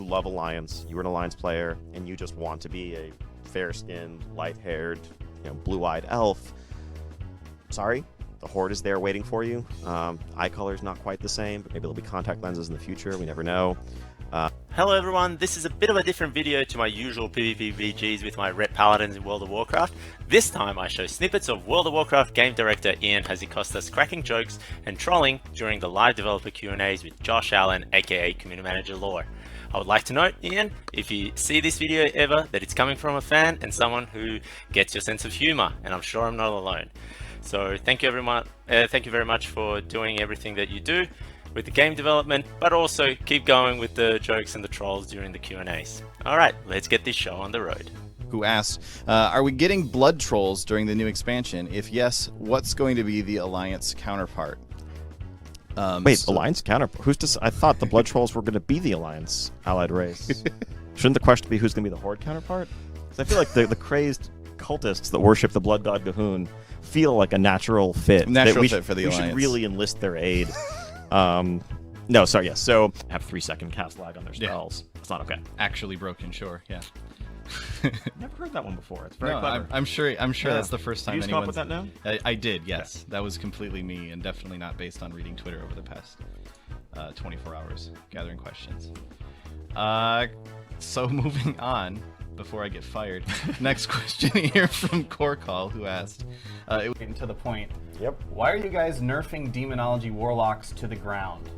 love Alliance, you're an Alliance player, and you just want to be a fair-skinned, light-haired, blue-eyed elf, sorry, the Horde is there waiting for you. Eye color's not quite the same, but maybe there'll be contact lenses in the future. We never know. Hello everyone, this is a bit of a different video to my usual PvP VGs with my Ret Paladins in World of Warcraft. This time I show snippets of World of Warcraft game director Ian Hazzikostas cracking jokes and trolling during the live developer Q&As with Josh Allen, aka Community Manager Lore. I would like to note, Ian, if you see this video ever, that it's coming from a fan and someone who gets your sense of humor, and I'm sure I'm not alone. So thank you everyone, thank you very much for doing everything that you do with the game development, but also keep going with the jokes and the trolls during the Q&As. Alright, let's get this show on the road. Who asked, are we getting blood trolls during the new expansion? If yes, what's going to be the Alliance counterpart? Wait, Alliance counterpart? I thought the blood trolls were going to be the Alliance allied race. Shouldn't the question be who's going to be the Horde counterpart? Because I feel like the crazy cultists that worship the blood god Gahun feel like a natural fit. Natural fit for the Alliance. We should really enlist their aid. No, sorry, yes. So have 3-second cast lag on their spells. Yeah. It's not okay. Actually broken, sure, yeah. Never heard that one before. It's very clever. I'm sure that's the first time anyone's... Did you come up with that now? I did, yes. Okay. That was completely me and definitely not based on reading Twitter over the past 24 hours, gathering questions. So moving on, before I get fired, next question here from Corcall, who asked, getting to the point. Yep. Why are you guys nerfing demonology warlocks to the ground?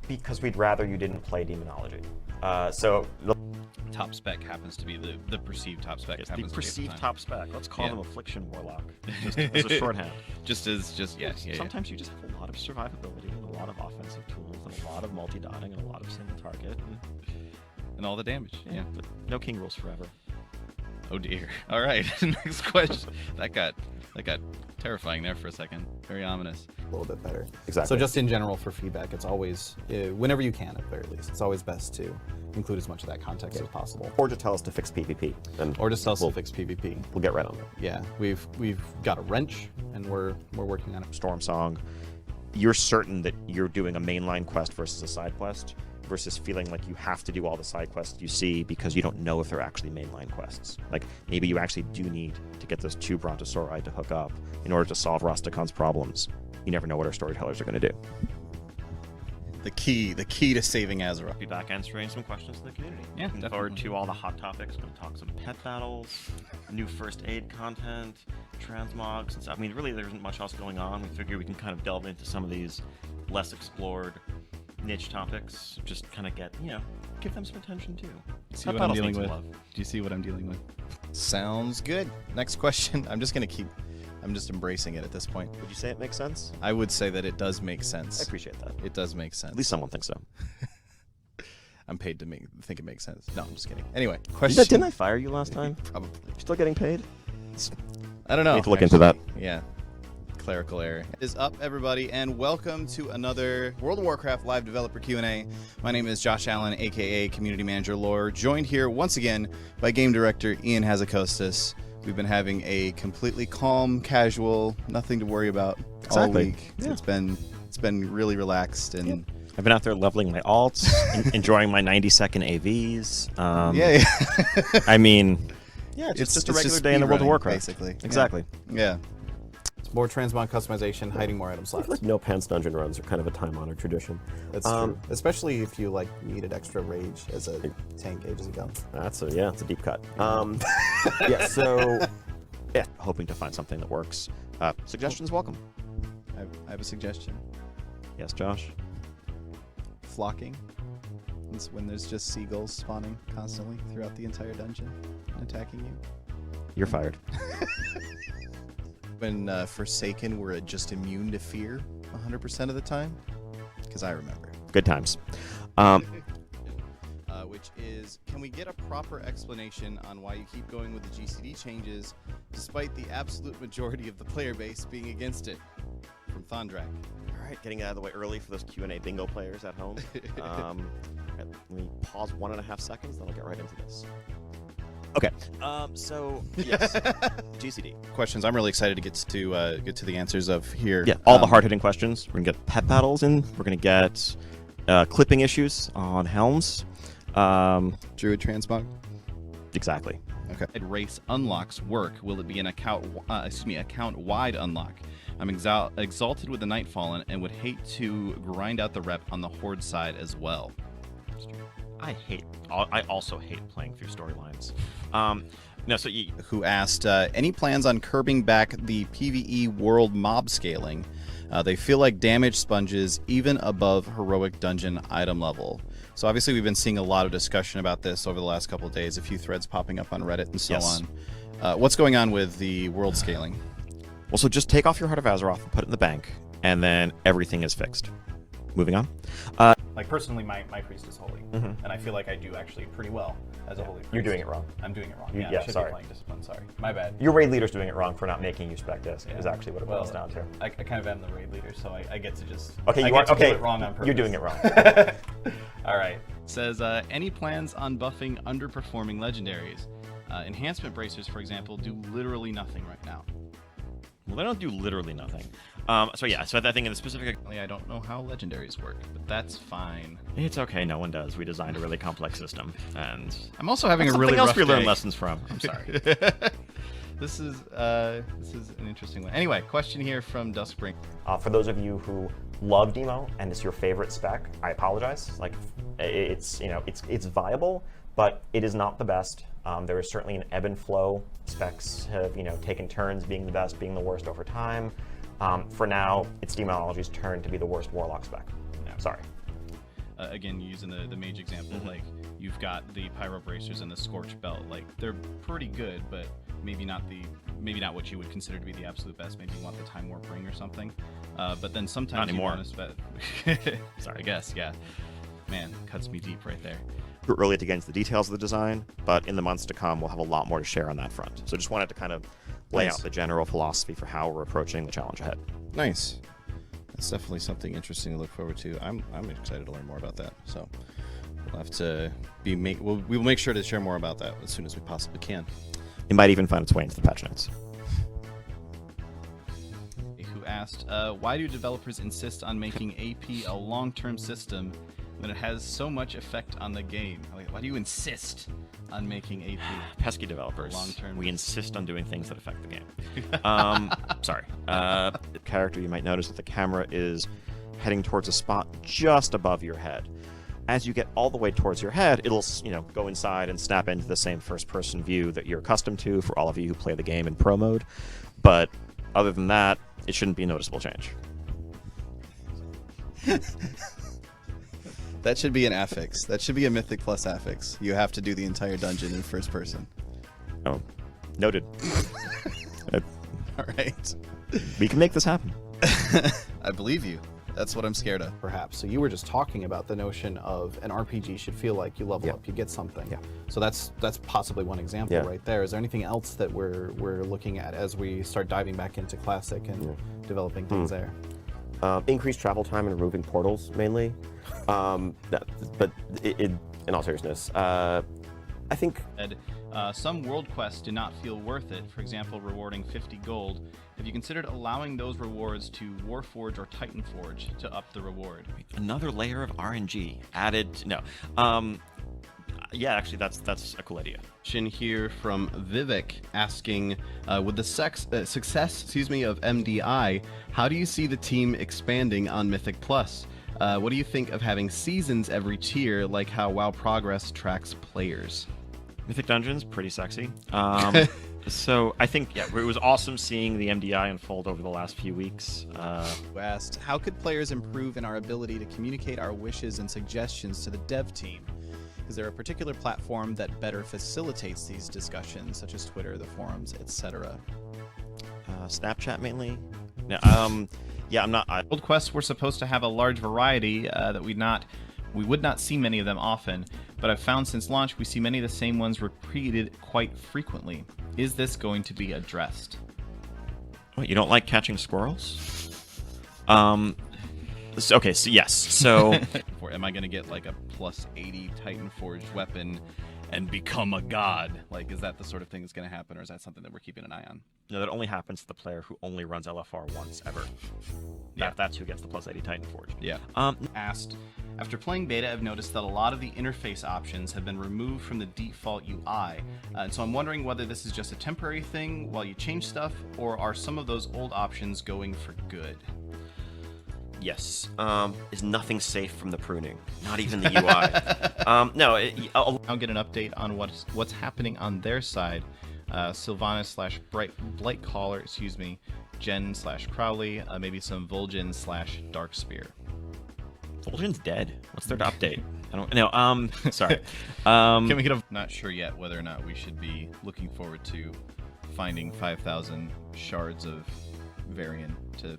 Because we'd rather you didn't play demonology. Top spec happens to be the perceived top spec. Yes, the perceived top spec. Let's call them Affliction Warlock, just as a shorthand. Sometimes you just have a lot of survivability, and a lot of offensive tools, and a lot of multi-dotting, and a lot of single target, and all the damage. Yeah, but no king rules forever. Oh dear. All right, next question. That got terrifying there for a second. Very ominous. A little bit better. Exactly. So just in general for feedback, it's always, whenever you can at the very least, it's always best to include as much of that context as possible. Or to tell us to fix PvP. Or just tell us to fix PvP. We'll get right on it. Yeah, we've got a wrench, and we're working on it. Storm Song, you're certain that you're doing a mainline quest versus a side quest, versus feeling like you have to do all the side quests you see because you don't know if they're actually mainline quests. Like, maybe you actually do need to get those 2 Brontosauri to hook up in order to solve Rusticon's problems. You never know what our storytellers are going to do. The key to saving Azeroth. I'll be back answering some questions in the community. Yeah, looking forward to all the hot topics. We're going to talk some pet battles, new first aid content, transmogs and stuff. I mean, really, there isn't much else going on. We figure we can kind of delve into some of these less explored niche topics, just kind of give them some attention too. See what I'm dealing with? Do you see what I'm dealing with? Sounds good. Next question. I'm just embracing it at this point. Would you say it makes sense? I would say that it does make sense. I appreciate that. It does make sense. At least someone thinks so. I'm paid to think it makes sense. No, I'm just kidding. Anyway, question. Didn't I fire you last time? Probably. You're still getting paid? I don't know. Need to look into that. Yeah. Clerical error is up, everybody, and welcome to another World of Warcraft live developer Q&A. My name is Josh Allen, aka Community Manager Lore, joined here once again by game director Ian Hazzikostas. We've been having a completely calm, casual, nothing to worry about all week. Yeah. It's been really relaxed, and I've been out there leveling my alts, enjoying my 90-second AVs. I mean, it's just a regular day in the World of Warcraft, basically. Exactly. Yeah. More transmog customization, hiding more item slots. Like no pants dungeon runs are kind of a time-honored tradition. That's true. Especially if you needed extra rage as a tank ages ago. It's a deep cut. Hoping to find something that works. Suggestions welcome. I have a suggestion. Yes, Josh? Flocking. It's when there's just seagulls spawning constantly throughout the entire dungeon and attacking you. You're fired. When Forsaken were just immune to fear 100% of the time, because I remember. Good times. Which is, can we get a proper explanation on why you keep going with the GCD changes despite the absolute majority of the player base being against it? From Thondrak. All right, getting out of the way early for those Q&A bingo players at home. Let me pause 1.5 seconds, then I'll get right into this. Okay, so yes, GCD questions. I'm really excited to get to the answers of here. Yeah, all the hard-hitting questions. We're gonna get pet battles in. We're gonna get clipping issues on helms. Druid transmog. Exactly. Okay. Race unlocks work. Will it be an account-wide unlock? I'm exalted with the Nightfallen and would hate to grind out the rep on the Horde side as well. I also hate playing through storylines. No, so who asked any plans on curbing back the PvE world mob scaling? They feel like damage sponges even above heroic dungeon item level. So obviously we've been seeing a lot of discussion about this over the last couple of days, a few threads popping up on Reddit and so on. What's going on with the world scaling? Well, so just take off your Heart of Azeroth and put it in the bank, and then everything is fixed. Moving on. Like personally, my priest is holy, and I feel like I do actually pretty well as a holy priest. You're doing it wrong. I'm doing it wrong. Yeah, I should sorry. be playing discipline. Sorry, my bad. Your raid leader's doing it wrong for not making you spec disc, is actually what it boils Well, down to. I kind of am the raid leader, so I get to just Okay, I you get are to do okay. it wrong on purpose. You're doing it wrong. All right. Says any plans on buffing underperforming legendaries? Enhancement bracers, for example, do literally nothing right now. Well, they don't do literally nothing. So I think in the specific... I don't know how legendaries work, but that's fine. It's okay, no one does. We designed a really complex system, and... I'm also having a Something really else rough we learned day. lessons from. I'm sorry. This is an interesting one. Anyway, question here from Duskspring. For those of you who love Demo and it's your favorite spec, I apologize. Like, it's viable, but it is not the best. There is certainly an ebb and flow. Specs have taken turns being the best, being the worst over time. For now, it's Demonology's turn to be the worst Warlock spec. Yeah. Sorry. Again, using the mage example, like you've got the Pyro Bracers and the Scorch Belt. Like they're pretty good, but maybe not what you would consider to be the absolute best. Maybe you want the Time Warp Ring or something. But then sometimes Not anymore. you want to Sorry, I guess, yeah. Man, cuts me deep right there. Too early to get into the details of the design, but in the months to come, we'll have a lot more to share on that front. So just wanted to kind of lay out the general philosophy for how we're approaching the challenge ahead. Nice. That's definitely something interesting to look forward to. I'm excited to learn more about that. So we'll have to we will make sure to share more about that as soon as we possibly can. It might even find its way into the patch notes. Who asked, why do developers insist on making AP a long-term system when it has so much effect on the game? Like, why do you insist on making AP? Pesky developers. Long-term. We insist on doing things that affect the game. Sorry. The character, you might notice that the camera is heading towards a spot just above your head. As you get all the way towards your head, it'll go inside and snap into the same first-person view that you're accustomed to for all of you who play the game in pro mode. But other than that, it shouldn't be a noticeable change. That should be an affix. That should be a Mythic Plus affix. You have to do the entire dungeon in first person. Oh, noted. All right. We can make this happen. I believe you. That's what I'm scared of. Perhaps. So you were just talking about the notion of an RPG should feel like you level up, you get something. Yeah. So that's possibly one example Yeah. right there. Is there anything else that we're looking at as we start diving back into Classic and developing things there? Increased travel time and removing portals, mainly. But in all seriousness, I think... Some world quests do not feel worth it. For example, rewarding 50 gold. Have you considered allowing those rewards to Warforge or Titanforge to up the reward? Another layer of RNG added. No. Yeah, actually, that's a cool idea. Question here from Vivek asking, with the success, of MDI, how do you see the team expanding on Mythic Plus? What do you think of having seasons every tier, like how WoW Progress tracks players? Mythic Dungeons, pretty sexy. So I think, it was awesome seeing the MDI unfold over the last few weeks. Who asked, how could players improve in our ability to communicate our wishes and suggestions to the dev team? Is there a particular platform that better facilitates these discussions, such as Twitter, the forums, etc.? Snapchat mainly. No, I'm not. World quests were supposed to have a large variety that we would not see many of them often, but I've found since launch we see many of the same ones repeated quite frequently. Is this going to be addressed? What, you don't like catching squirrels? Okay, so yes. So Am I going to get like a plus 80 Titan Forged weapon and become a god? Like, is that the sort of thing that's going to happen, or is that something that we're keeping an eye on? no, that only happens to the player who only runs LFR once ever. Yeah. That's who gets the plus 80 Titan Forge. Yeah. Asked, After playing beta, I've noticed that a lot of the interface options have been removed from the default UI, and so I'm wondering whether this is just a temporary thing while you change stuff, or are some of those old options going for good? Yes. Is nothing safe from the pruning? Not even the UI. No. I'll get an update on what's happening on their side. Sylvanas / Blightcaller, excuse me, Jen / Crowley, maybe some Vol'jin / Darkspear. Vol'jin's dead. What's there to update? I don't know. Sorry. Can we get a... Not sure yet whether or not we should be looking forward to finding 5,000 shards of Varian to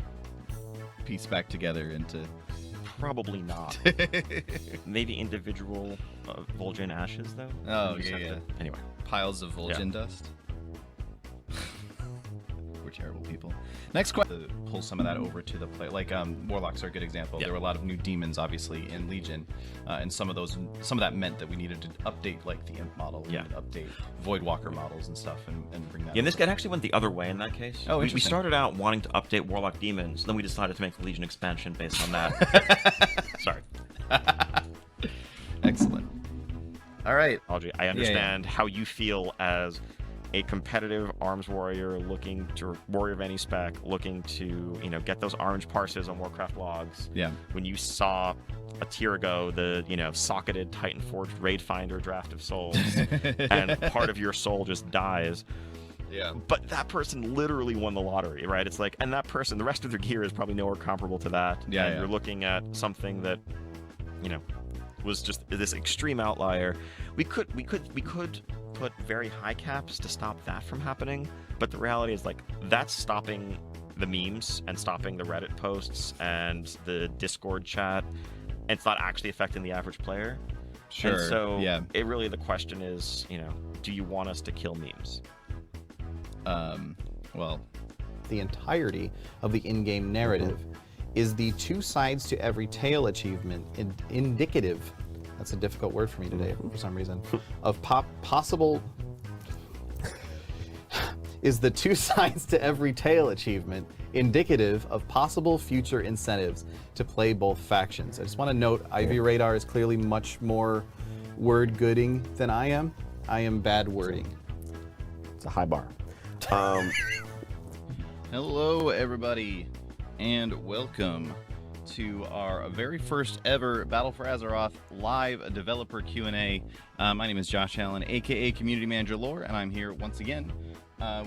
piece back together into... Probably not. Maybe individual Vol'jin ashes, though. Oh, yeah. Anyway. Piles of Vol'jin dust. We're terrible people. Next question. Pull some of that over to the play. Like Warlocks are a good example. Yeah. There were a lot of new demons, obviously, in Legion, and some of that meant that we needed to update like the Imp model, we needed to update Voidwalker models and stuff, and bring that. Yeah, and this over. guy actually went the other way in that case. Oh, we interesting. started out wanting to update Warlock demons, then we decided to make the Legion expansion based on that. Sorry. Excellent. All right. Apology. I understand how you feel as a competitive arms warrior looking to warrior of any spec, looking to get those orange parses on Warcraft logs. Yeah. When you saw a tier ago the socketed Titan Forged Raid Finder Draft of Souls, and part of your soul just dies. Yeah. But that person literally won the lottery, right? It's like, and that person, the rest of their gear is probably nowhere comparable to that. Yeah. And you're looking at something that, was just this extreme outlier. We could put very high caps to stop that from happening, but the reality is like that's stopping the memes and stopping the Reddit posts and the Discord chat, and it's not actually affecting the average player. Sure. And so yeah. it really, the question is, do you want us to kill memes? Well, The entirety of the in-game narrative is the two sides to every tale achievement indicative, that's a difficult word for me today for some reason, of possible, is the two sides to every tale achievement indicative of possible future incentives to play both factions. I just want to note, Ivy Radar is clearly much more word-gooding than I am. I am bad wording. It's a high bar. Hello, everybody, and welcome to our very first ever Battle for Azeroth live developer Q&A. My name is Josh Allen, aka Community Manager Lore, and I'm here once again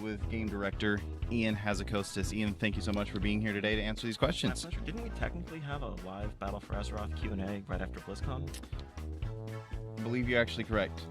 with Game Director Ian Hazzikostas. Ian, thank you so much for being here today to answer these questions. My pleasure. Didn't we technically have a live Battle for Azeroth Q&A right after BlizzCon? I believe you're actually correct.